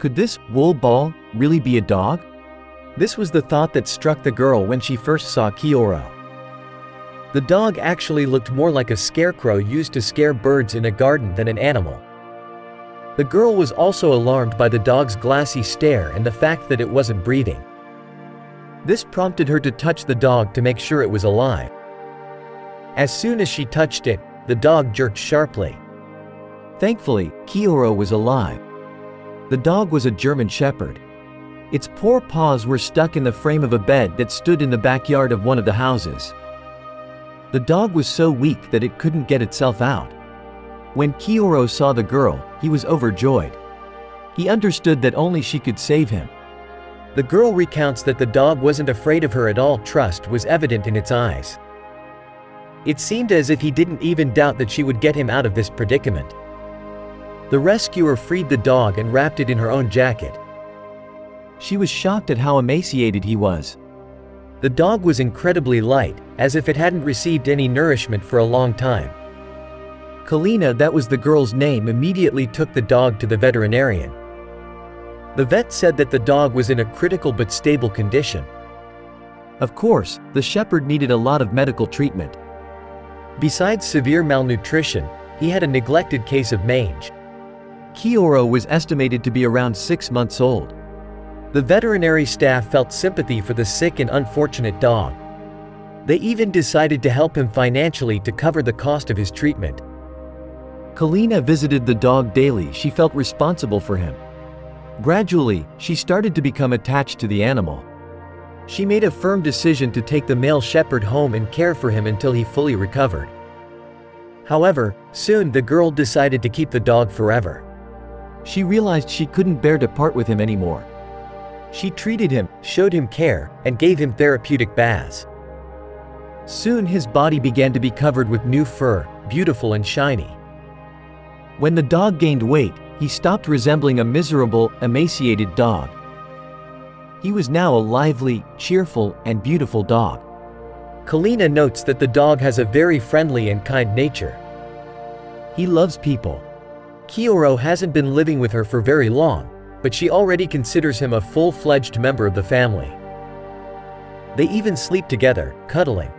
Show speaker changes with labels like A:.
A: Could this wool ball really be a dog? This was the thought that struck the girl when she first saw Kioro. The dog actually looked more like a scarecrow used to scare birds in a garden than an animal. The girl was also alarmed by the dog's glassy stare and the fact that it wasn't breathing. This prompted her to touch the dog to make sure it was alive. As soon as she touched it, the dog jerked sharply. Thankfully, Kioro was alive. The dog was a German Shepherd. Its poor paws were stuck in the frame of a bed that stood in the backyard of one of the houses. The dog was so weak that it couldn't get itself out. When Kioro saw the girl, he was overjoyed. He understood that only she could save him. The girl recounts that the dog wasn't afraid of her at all. Trust was evident in its eyes. It seemed as if he didn't even doubt that she would get him out of this predicament. The rescuer freed the dog and wrapped it in her own jacket. She was shocked at how emaciated he was. The dog was incredibly light, as if it hadn't received any nourishment for a long time. Kalina, that was the girl's name, immediately took the dog to the veterinarian. The vet said that the dog was in a critical but stable condition. Of course, the shepherd needed a lot of medical treatment. Besides severe malnutrition, he had a neglected case of mange. Kioro was estimated to be around 6 months old. The veterinary staff felt sympathy for the sick and unfortunate dog. They even decided to help him financially to cover the cost of his treatment. Kalina visited the dog daily. She felt responsible for him. Gradually, she started to become attached to the animal. She made a firm decision to take the male shepherd home and care for him until he fully recovered. However, soon the girl decided to keep the dog forever. She realized she couldn't bear to part with him anymore. She treated him, showed him care, and gave him therapeutic baths. Soon his body began to be covered with new fur, beautiful and shiny. When the dog gained weight, he stopped resembling a miserable, emaciated dog. He was now a lively, cheerful, and beautiful dog. Kalina notes that the dog has a very friendly and kind nature. He loves people. Kioro hasn't been living with her for very long, but she already considers him a full-fledged member of the family. They even sleep together, cuddling.